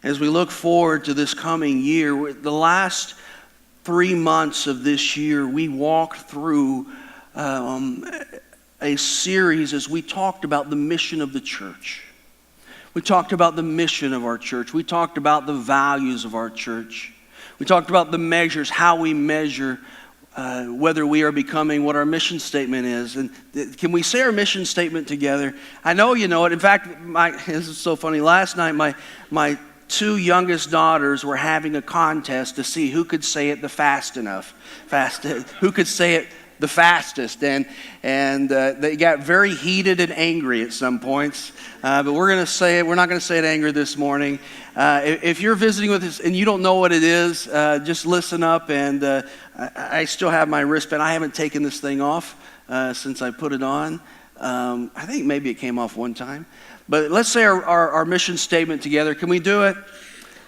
As we look forward to this coming year, the last 3 months of this year, we walked through a series as we talked about the mission of the church. We talked about the mission of our church. We talked about the values of our church. We talked about the measures, how we measure whether we are becoming what our mission statement is. And can we say our mission statement together? I know you know it. In fact, this is so funny. Last night, my 2 youngest daughters were having a contest to see who could say it the who could say it the fastest, and they got very heated and angry at some points. But we're going to say it. We're not going to say it angry this morning. If you're visiting with us and you don't know what it is, just listen up. And I still have my wristband. I haven't taken this thing off since I put it on. I think maybe it came off one time. But let's say our mission statement together. Can we do it?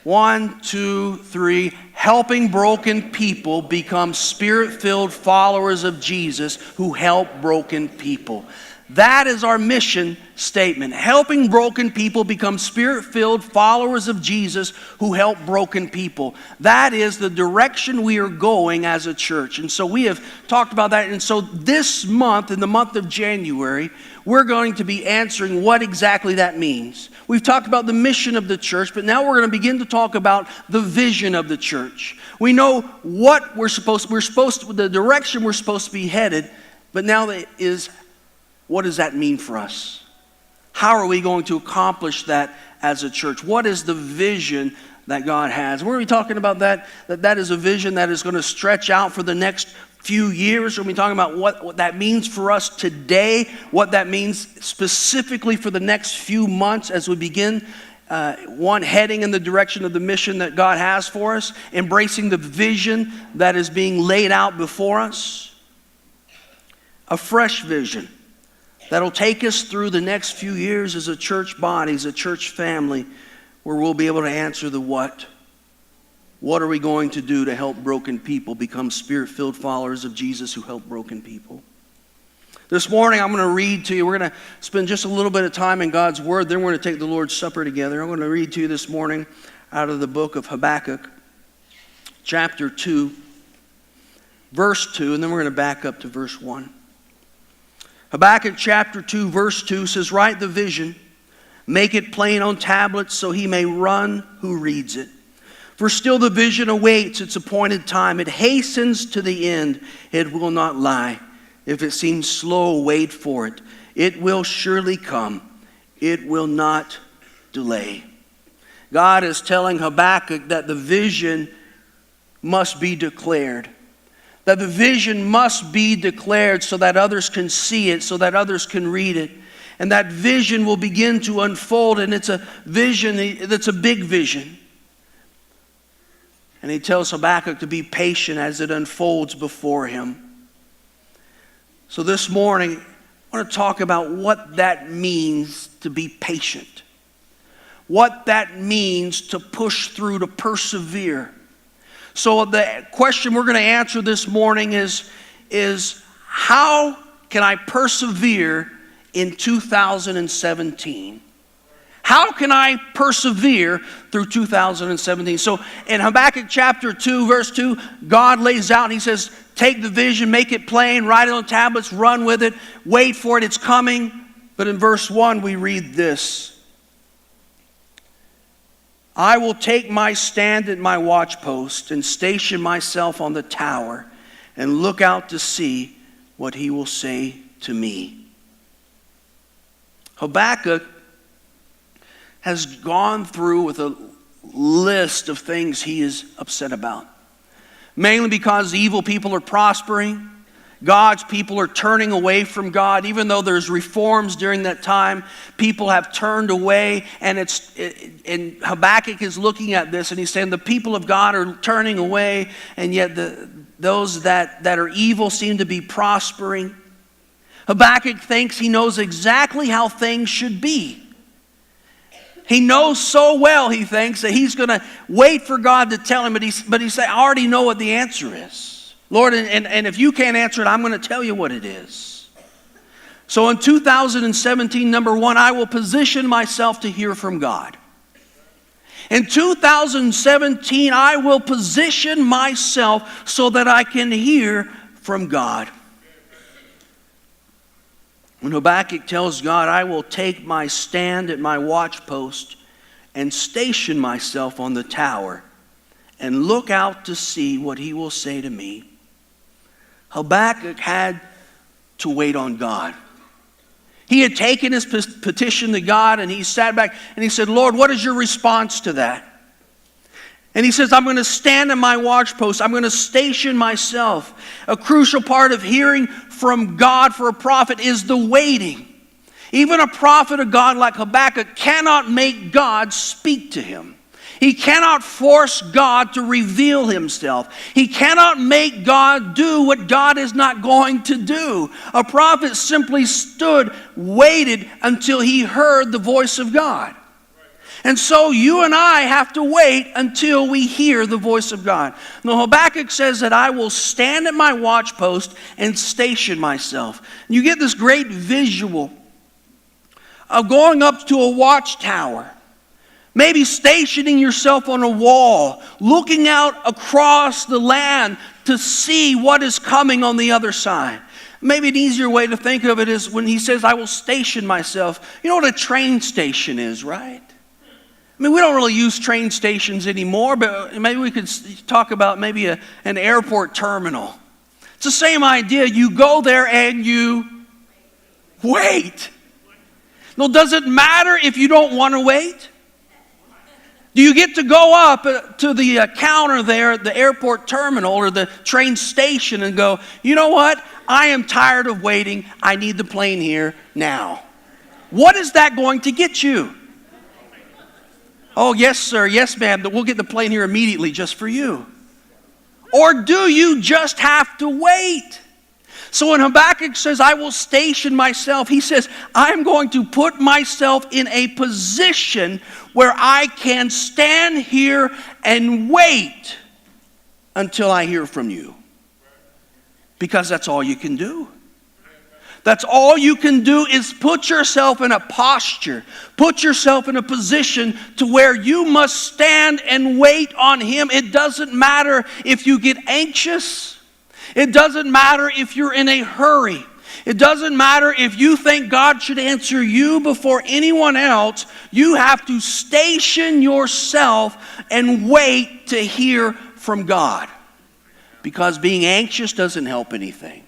1, 2, 3. Helping broken people become spirit-filled followers of Jesus who help broken people. That is our mission statement. Helping broken people become spirit-filled followers of Jesus who help broken people. That is the direction we are going as a church. And so we have talked about that. And so this month, in the month of January, we're going to be answering what exactly that means. We've talked about the mission of the church, but now we're going to begin to talk about the vision of the church. We know what the direction we're supposed to be headed, but now is, what does that mean for us? How are we going to accomplish that as a church? What is the vision that God has? We're going to be talking about that is a vision that is going to stretch out for the next few years. We're going to be talking about what that means for us today, what that means specifically for the next few months as we begin heading in the direction of the mission that God has for us, embracing the vision that is being laid out before us. A fresh vision that'll take us through the next few years as a church body, as a church family, where we'll be able to answer the what. What are we going to do to help broken people become spirit-filled followers of Jesus who help broken people? This morning I'm going to read to you. We're going to spend just a little bit of time in God's Word. Then we're going to take the Lord's Supper together. I'm going to read to you this morning out of the book of Habakkuk, chapter 2, verse 2, and then we're going to back up to verse 1. Habakkuk chapter 2, verse 2 says, "Write the vision, make it plain on tablets so he may run who reads it. For still the vision awaits its appointed time. It hastens to the end. It will not lie. If it seems slow, wait for it. It will surely come. It will not delay." God is telling Habakkuk that the vision must be declared. That the vision must be declared so that others can see it, so that others can read it. And that vision will begin to unfold, and it's a vision that's a big vision. And he tells Habakkuk to be patient as it unfolds before him. So this morning, I want to talk about what that means to be patient. What that means to push through, to persevere. So the question we're going to answer this morning is how can I persevere in 2017? How can I persevere through 2017? So in Habakkuk chapter 2, verse 2, God lays out and he says, take the vision, make it plain, write it on tablets, run with it, wait for it, it's coming. But in verse 1 we read this: "I will take my stand at my watchpost and station myself on the tower and look out to see what he will say to me." Habakkuk has gone through with a list of things he is upset about. Mainly because evil people are prospering. God's people are turning away from God. Even though there's reforms during that time, people have turned away. And Habakkuk is looking at this and he's saying the people of God are turning away, and yet those that are evil seem to be prospering. Habakkuk thinks he knows exactly how things should be. He knows so well, he thinks, that he's going to wait for God to tell him, but he said, I already know what the answer is. Lord, and if you can't answer it, I'm going to tell you what it is. So in 2017, number one, I will position myself to hear from God. In 2017, I will position myself so that I can hear from God. When Habakkuk tells God, I will take my stand at my watchpost and station myself on the tower and look out to see what he will say to me. Habakkuk had to wait on God. He had taken his petition to God and he sat back and he said, Lord, what is your response to that? And he says, I'm going to stand at my watchpost. I'm going to station myself. A crucial part of hearing from God for a prophet is the waiting. Even a prophet of God like Habakkuk cannot make God speak to him. He cannot force God to reveal himself. He cannot make God do what God is not going to do. A prophet simply stood, waited until he heard the voice of God. And so you and I have to wait until we hear the voice of God. Now Habakkuk says that I will stand at my watchpost and station myself. And you get this great visual of going up to a watchtower. Maybe stationing yourself on a wall, looking out across the land to see what is coming on the other side. Maybe an easier way to think of it is when he says, I will station myself. You know what a train station is, right? I mean, we don't really use train stations anymore, but maybe we could talk about maybe an airport terminal. It's the same idea. You go there and you wait. Now, does it matter if you don't want to wait? Do you get to go up to the counter there at the airport terminal or the train station and go, you know what? I am tired of waiting. I need the plane here now. What is that going to get you? Oh, yes, sir. Yes, ma'am. We'll get the plane here immediately just for you. Or do you just have to wait? So when Habakkuk says, I will station myself, he says, I'm going to put myself in a position where I can stand here and wait until I hear from you. Because that's all you can do. That's all you can do is put yourself in a posture. Put yourself in a position to where you must stand and wait on him. It doesn't matter if you get anxious. It doesn't matter if you're in a hurry. It doesn't matter if you think God should answer you before anyone else. You have to station yourself and wait to hear from God. Because being anxious doesn't help anything.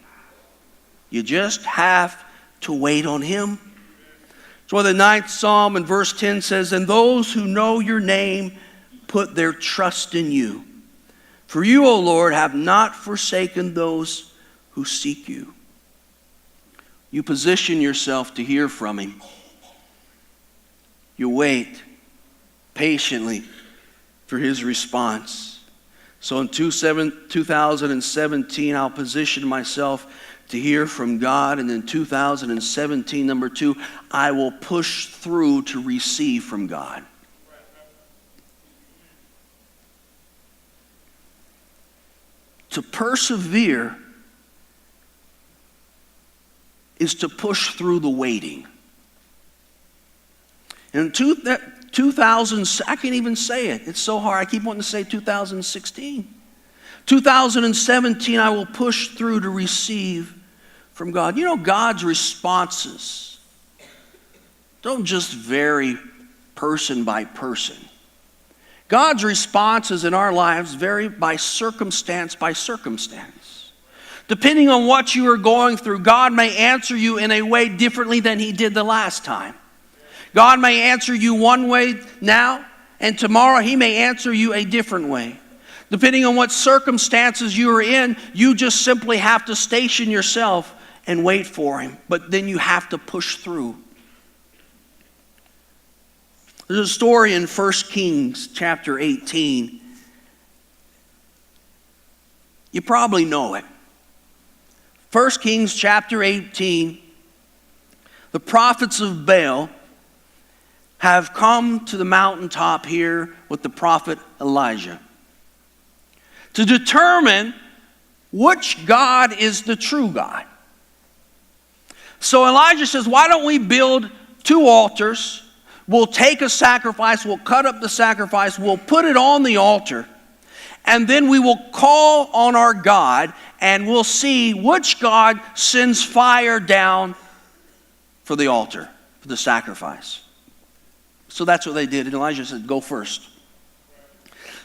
You just have to wait on him. That's why the 9th Psalm in verse 10 says, and those who know your name put their trust in you. For you, O Lord, have not forsaken those who seek you. You position yourself to hear from him. You wait patiently for his response. So in 2017, I'll position myself to hear from God. And in 2017, number 2, I will push through to receive from God. To persevere is to push through the waiting. In 2000, I can't even say it. It's so hard. I keep wanting to say 2016. 2017, I will push through to receive from God. You know, God's responses don't just vary person by person. God's responses in our lives vary by circumstance. Depending on what you are going through, God may answer you in a way differently than he did the last time. God may answer you one way now, and tomorrow he may answer you a different way. Depending on what circumstances you are in, you just simply have to station yourself and wait for him. But then you have to push through. There's a story in 1 Kings chapter 18. You probably know it. 1 Kings chapter 18, the prophets of Baal have come to the mountaintop here with the prophet Elijah to determine which God is the true God. So Elijah says, why don't we build 2 altars, We'll take a sacrifice, we'll cut up the sacrifice, we'll put it on the altar, and then we will call on our God, and we'll see which God sends fire down for the altar, for the sacrifice. So that's what they did. And Elijah said, go first.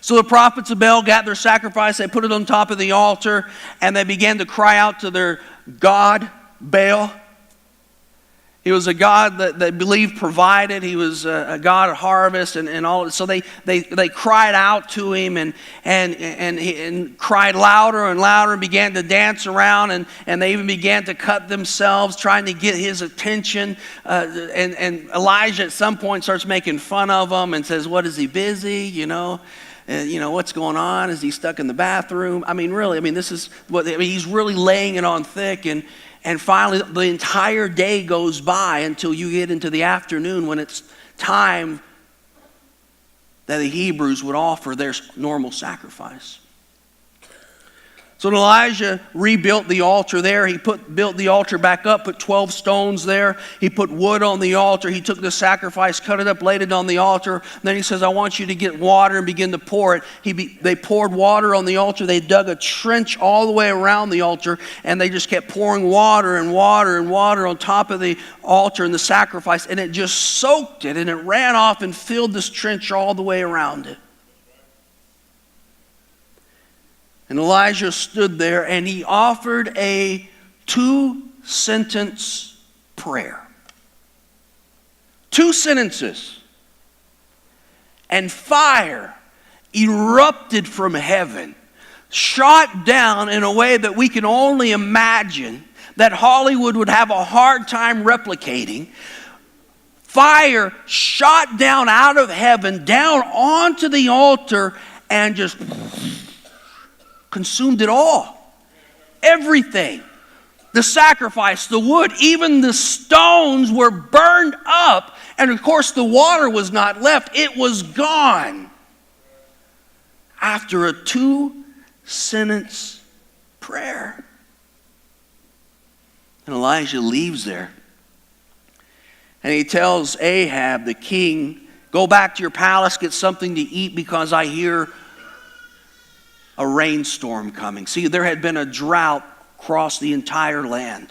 So the prophets of Baal got their sacrifice, they put it on top of the altar, and they began to cry out to their God, Baal. He was a God that they believed provided. He was a God of harvest and all. So they cried out to him and cried louder and louder and began to dance around and they even began to cut themselves trying to get his attention. And Elijah at some point starts making fun of them and says, "What, is he busy? You know, what's going on? Is he stuck in the bathroom?" This is what he's really laying it on thick. And finally, the entire day goes by until you get into the afternoon when it's time that the Hebrews would offer their normal sacrifice. So Elijah rebuilt the altar there. He built the altar back up, put 12 stones there. He put wood on the altar. He took the sacrifice, cut it up, laid it on the altar. And then he says, "I want you to get water and begin to pour it." They poured water on the altar. They dug a trench all the way around the altar, and they just kept pouring water and water and water on top of the altar and the sacrifice, and it just soaked it, and it ran off and filled this trench all the way around it. And Elijah stood there and he offered a 2-sentence prayer. 2 sentences. And fire erupted from heaven, shot down in a way that we can only imagine, that Hollywood would have a hard time replicating. Fire shot down out of heaven, down onto the altar, and just consumed it all. Everything. The sacrifice, the wood, even the stones were burned up. And of course the water was not left. It was gone. After a 2-sentence prayer. And Elijah leaves there. And he tells Ahab, the king, "Go back to your palace, get something to eat, because I hear a rainstorm coming." See, there had been a drought across the entire land.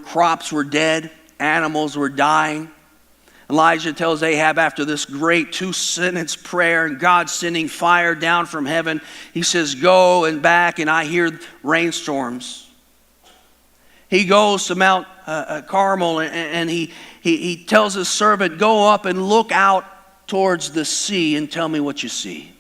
Crops were dead, animals were dying. Elijah tells Ahab, after this great 2-sentence prayer and God sending fire down from heaven, he says, "Go and back, and I hear rainstorms." He goes to Mount Carmel and he tells his servant, "Go up and look out towards the sea and tell me what you see."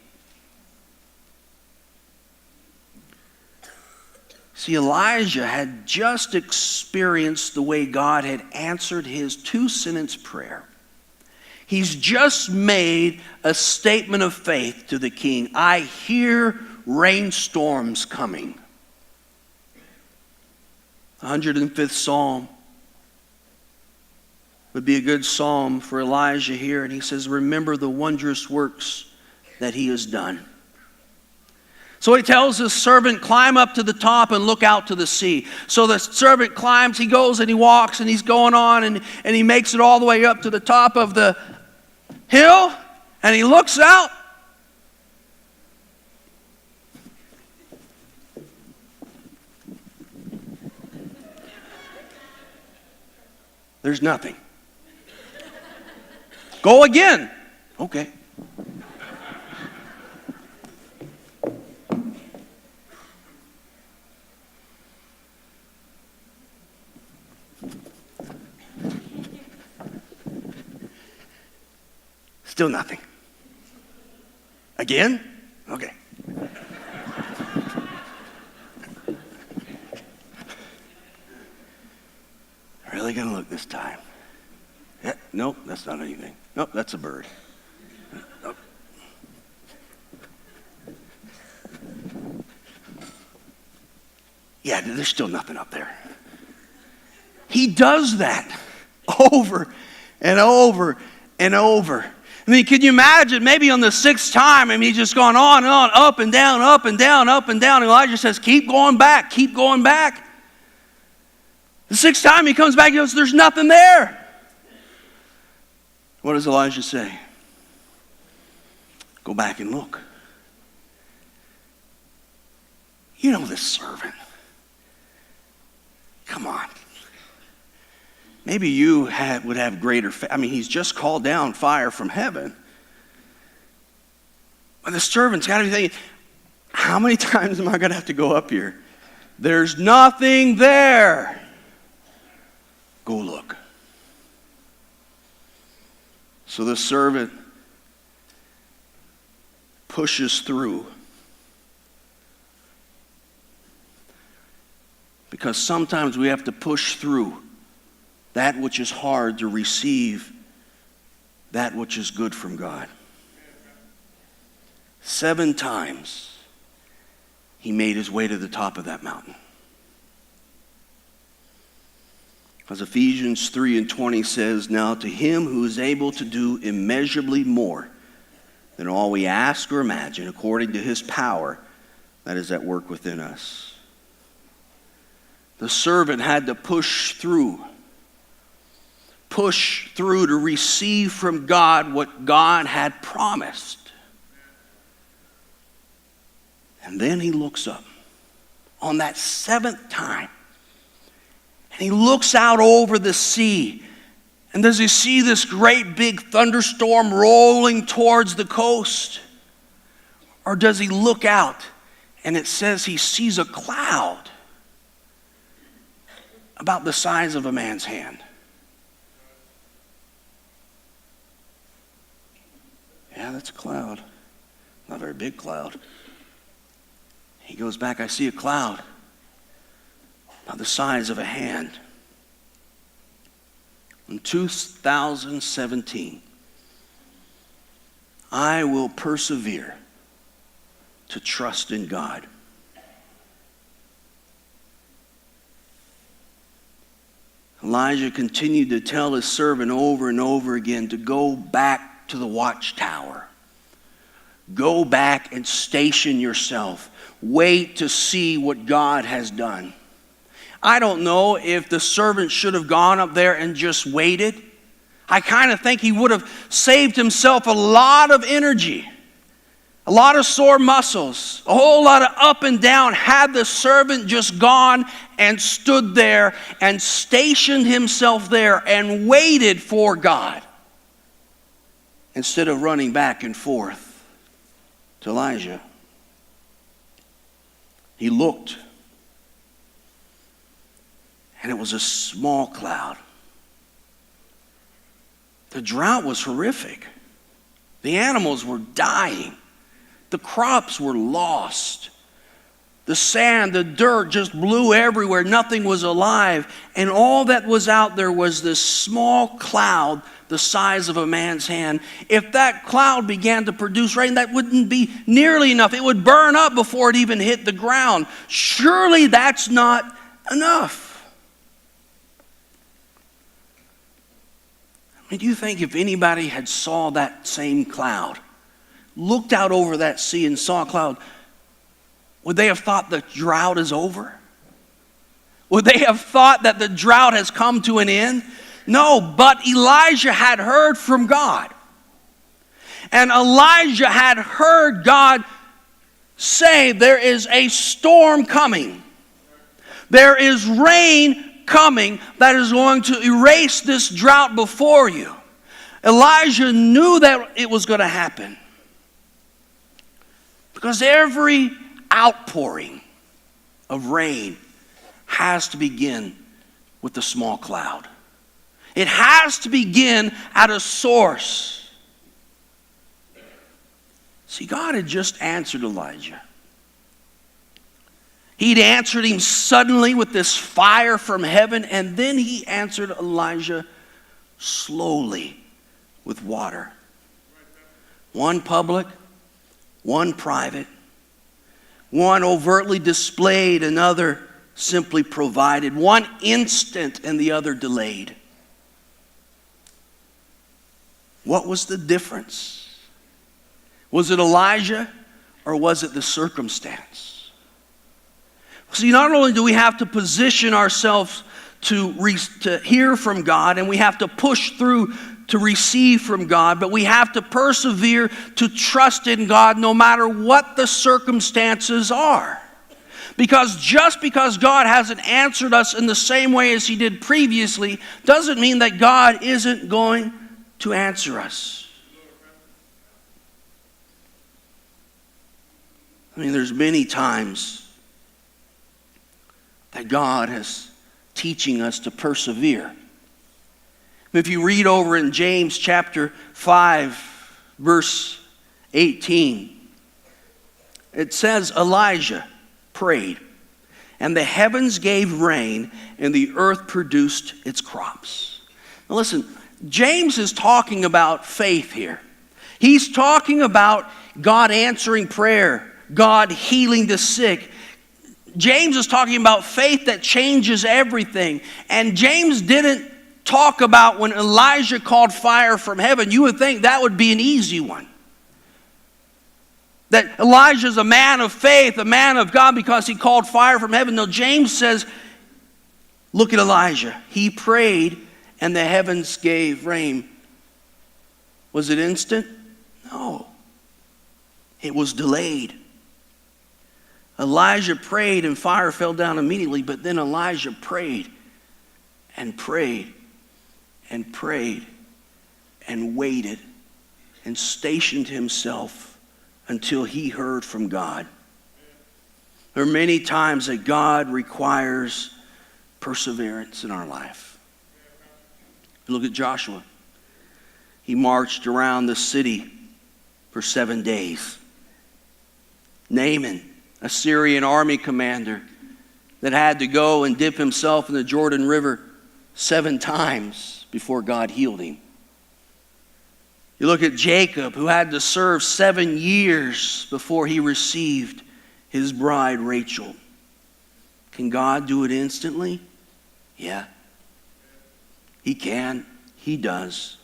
See, Elijah had just experienced the way God had answered his 2-sentence prayer. He's just made a statement of faith to the king. "I hear rainstorms coming." 105th Psalm would be a good psalm for Elijah here. And he says, "Remember the wondrous works that he has done." So he tells his servant, "Climb up to the top and look out to the sea." So the servant climbs, he goes and he walks and he's going on and he makes it all the way up to the top of the hill and he looks out. There's nothing. "Go again." "Okay." Still nothing. "Again?" "Okay." Really gonna look this time? Yeah, nope, that's not anything. Nope, that's a bird. Nope. Yeah, there's still nothing up there. He does that over and over and over. I mean, can you imagine, maybe on the 6th time, he's just gone on and on, up and down, up and down, up and down. And Elijah says, "Keep going back, keep going back." The 6th time he comes back, he goes, "There's nothing there." What does Elijah say? Go back and look. You know this servant. Come on. Maybe you would have greater faith. I mean, he's just called down fire from heaven. But the servant's got to be thinking, how many times am I going to have to go up here? There's nothing there. Go look. So the servant pushes through. Because sometimes we have to push through that which is hard to receive that which is good from God. 7 times he made his way to the top of that mountain. As Ephesians 3:20 says, now to him who is able to do immeasurably more than all we ask or imagine, according to his power that is at work within us. The servant had to push through to receive from God what God had promised. And then he looks up on that 7th time. And he looks out over the sea. And does he see this great big thunderstorm rolling towards the coast? Or does he look out and it says he sees a cloud about the size of a man's hand? Yeah, that's a cloud. Not a very big cloud. He goes back, I see a cloud about the size of a hand. In 2017, I will persevere to trust in God. Elijah continued to tell his servant over and over again to go back to the watchtower. Go back and station yourself. Wait to see what God has done. I don't know if the servant should have gone up there and just waited. I kind of think he would have saved himself a lot of energy, a lot of sore muscles, a whole lot of up and down, had the servant just gone and stood there and stationed himself there and waited for God instead of running back and forth to Elijah. He looked, and it was a small cloud. The drought was horrific. The animals were dying. The crops were lost. The sand, the dirt just blew everywhere. Nothing was alive. And all that was out there was this small cloud the size of a man's hand. If that cloud began to produce rain, that wouldn't be nearly enough. It would burn up before it even hit the ground. Surely that's not enough. I mean, do you think if anybody had saw that same cloud, looked out over that sea and saw a cloud, would they have thought the drought is over? Would they have thought that the drought has come to an end? No, but Elijah had heard from God. And Elijah had heard God say, there is a storm coming. There is rain coming that is going to erase this drought before you. Elijah knew that it was going to happen. Because every outpouring of rain has to begin with the small cloud. It has to begin at a source. See, God had just answered Elijah. He'd answered him suddenly with this fire from heaven, and then he answered Elijah slowly with water. One public, one private, one overtly displayed, another simply provided, one instant and the other delayed. What was the difference? Was it Elijah or was it the circumstance? See, not only do we have to position ourselves to hear from God, and we have to push through to receive from God, but we have to persevere to trust in God no matter what the circumstances are. Because just because God hasn't answered us in the same way as He did previously doesn't mean that God isn't going to answer us. I mean, there's many times that God is teaching us to persevere. If you read over in James chapter 5, verse 18, it says Elijah prayed, and the heavens gave rain, and the earth produced its crops. Now listen, James is talking about faith here. He's talking about God answering prayer, God healing the sick. James is talking about faith that changes everything. And James didn't talk about when Elijah called fire from heaven. You would think that would be an easy one. That Elijah's a man of faith, a man of God, because he called fire from heaven. No, James says, look at Elijah. He prayed and the heavens gave rain. Was it instant? No. It was delayed. Elijah prayed and fire fell down immediately, but then Elijah prayed and prayed and prayed and waited and stationed himself until he heard from God. There are many times that God requires perseverance in our life. Look at Joshua. He marched around the city for 7 days. Naaman, a Syrian army commander that had to go and dip himself in the Jordan River 7 times before God healed him. You look at Jacob, who had to serve 7 years before he received his bride Rachel. Can God do it instantly? Yeah. He can. He does.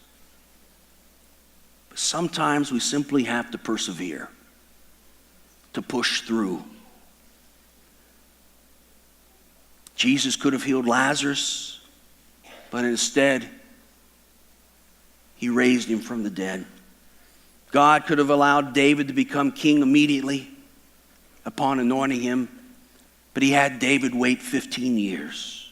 But sometimes we simply have to persevere, to push through. Jesus could have healed Lazarus, but instead, He raised him from the dead. God could have allowed David to become king immediately upon anointing him, but He had David wait 15 years.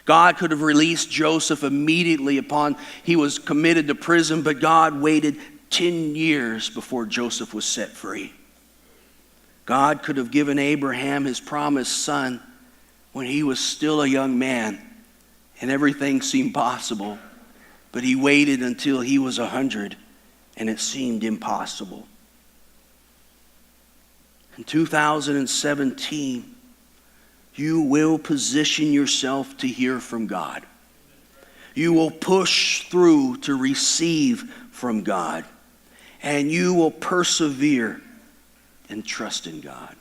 God could have released Joseph immediately upon he was committed to prison, but God waited 10 years before Joseph was set free. God could have given Abraham his promised son when he was still a young man and everything seemed possible, but He waited until he was 100 and it seemed impossible. In 2017, you will position yourself to hear from God. You will push through to receive from God. And you will persevere and trust in God.